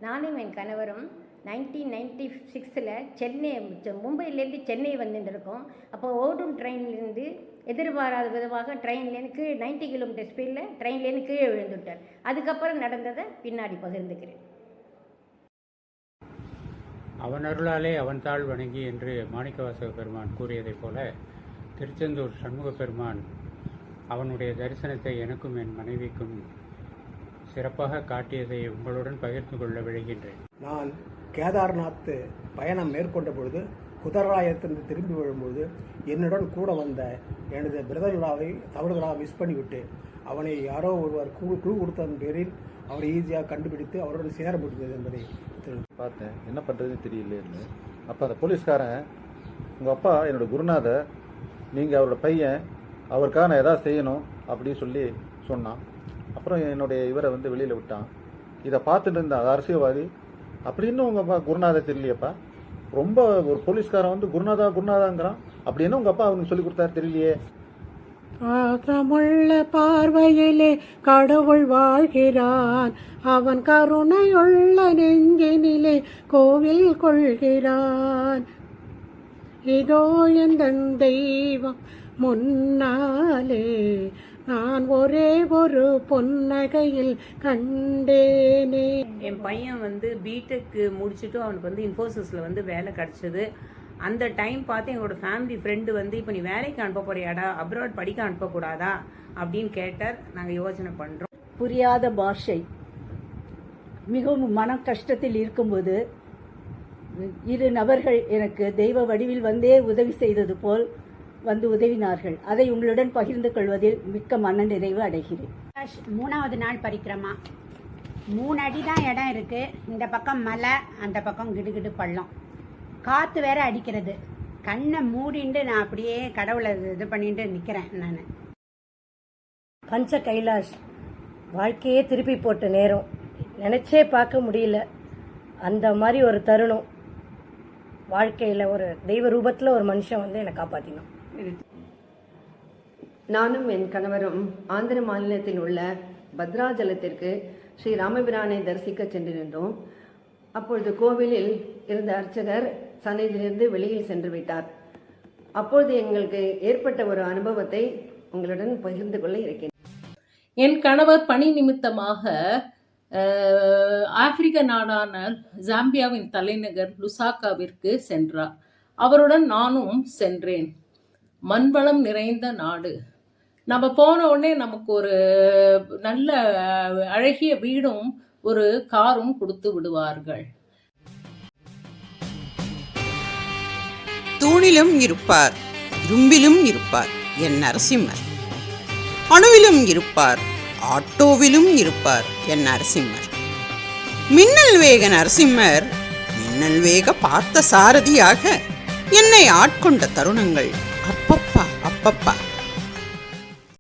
நானும் என் கணவரும் 1996 மும்பையிலேருந்து சென்னை வந்துட்டு இருக்கோம். அப்போ ஓடும் ட்ரெயின்லேருந்து எதிர்பாராத விதமாக ட்ரெயின்லேருந்து 90 கிலோமீட்டர் ஸ்பீடில் ட்ரெயின்லேருந்து கீழே விழுந்துட்டார். அதுக்கப்புறம் நடந்ததை பின்னாடி பகிர்ந்துக்கிறேன். அவன் அருளாலே அவன் தாழ் வணங்கி என்று மாணிக்கவாசக பெருமான் கூறியதைப் போல திருச்செந்தூர் சண்முக பெருமான் அவனுடைய தரிசனத்தை எனக்கும் என் மனைவிக்கும் சிறப்பாக காட்டியதை உங்களுடன் பகிர்ந்து கொள்ள விழைகின்றேன். நான் கேதார்நாத் பயணம் மேற்கொண்ட பொழுது குதராயத்திலிருந்து திரும்பி வரும்பொழுது என்னுடன் கூட வந்த எனது பிரதர்லாவை தவறுதலாக மிஸ் பண்ணிவிட்டு அவனை யாரோ ஒருவர் குழு கொடுத்ததன் பேரில் அவரை ஈஸியாக கண்டுபிடித்து அவருடன் சேர முடிந்தது என்பதை பார்த்தேன். என்ன பண்ணுறதுன்னு தெரியலேன்னு. அப்போ அந்த போலீஸ்காரன், உங்கள் அப்பா என்னோட குருநாதர், நீங்கள் அவரோட பையன், அவருக்காக நான் எதாவது செய்யணும் அப்படின்னு சொல்லி சொன்னான். அப்புறம் என்னுடைய இவரை வெளியில் விட்டான். இதை பார்த்துட்டு இருந்தான் அரசியல்வாதி. அப்படின்னு உங்கள் அப்பா குருநாதர் தெரியலையப்பா, ரொம்ப ஒரு போலீஸ்காரன் குருநாதாங்கிறான் அப்படின்னு உங்கள் அப்பா அவனுக்கு சொல்லி கொடுத்தாரு தெரியலையே. பாசமுள்ள பார்வையிலே கடவுள் வாழ்கிறான், அவன் கருணையுள்ள நெஞ்சினிலே கோவில் கொள்கிறான். இதோ எந்த தெய்வம் முன்னாலே நான் ஒரே ஒரு பொன்னகையில் கண்டேனே. என் பையன் பிடெக் முடிச்சுட்டு அவனுக்கு இன்ஃபோசிஸில் வேலை கிடச்சிது. அந்த டைம் பார்த்து எங்களோட ஃபேமிலி ஃப்ரெண்டு இப்போ நீ வேலைக்கு அனுப்ப போறியாடா, அப்ராட் படிக்க அனுப்பக்கூடாதா அப்படின்னு கேட்டார். நாங்கள் யோசனை பண்ணுறோம். புரியாத பாஷை, மிகவும் மன கஷ்டத்தில் இருக்கும்போது இரு நபர்கள் எனக்கு தெய்வ வடிவில் உதவி செய்தது போல் உதவினார்கள். அதை உங்களுடன் பகிர்ந்து கொள்வதில் மிக்க மன நிறைவு அடைகிறேன். 3வது நாள் பரிக்கிரமா. 3 அடி தான் இடம் இருக்கு. இந்த பக்கம் மலை, அந்த பக்கம் கிடுகிடு பள்ளம், காற்று வேற அடிக்கிறது. கண்ணை மூடிண்டு நான் அப்படியே கடவுளை இது பண்ணிட்டு நிற்கிறேன். நான் பஞ்ச கைலாஷ் வாழ்க்கையே திருப்பி போட்ட நேரம், நினச்சே பார்க்க முடியல. அந்த மாதிரி ஒரு தருணம் வாழ்க்கையில் ஒரு தெய்வ ரூபத்தில் ஒரு மனுஷன் என்னை காப்பாற்றினான். நானும் என் கணவரும் ஆந்திர மாநிலத்தில் உள்ள பத்ராஜலத்திற்கு ஸ்ரீ ராமபிரானை தரிசிக்க சென்றிருந்தோம். அப்பொழுது கோவிலில் இருந்த அர்ச்சகர் சன்னதியிலிருந்து வெளியில் சென்று விட்டார். அப்பொழுது எங்களுக்கு ஏற்பட்ட ஒரு அனுபவத்தை உங்களுடன் பகிர்ந்து கொள்ள இருக்கிறேன். என் கணவர் பணி நிமித்தமாக ஆப்பிரிக்க நாடான ஜாம்பியாவின் தலைநகர் லுசாக்காவிற்கு சென்றார். அவருடன் நானும் சென்றேன். மண்வளம் நிறைந்த நாடு. நம்ம போன உடனே நமக்கு ஒரு நல்ல அழகிய வீடும் ஒரு காரும் கொடுத்து விடுவார்கள். தூணிலும் இருப்பார், இரும்பிலும் இருப்பார் என் நரசிம்மர். அணுவிலும் இருப்பார், ஆட்டோவிலும் இருப்பார் என் நரசிம்மர். மின்னல் வேக நரசிம்மர் மின்னல் வேக பார்த்த சாரதியாக என்னை ஆட்கொண்ட தருணங்கள் அப்பப்பா அப்பப்பா.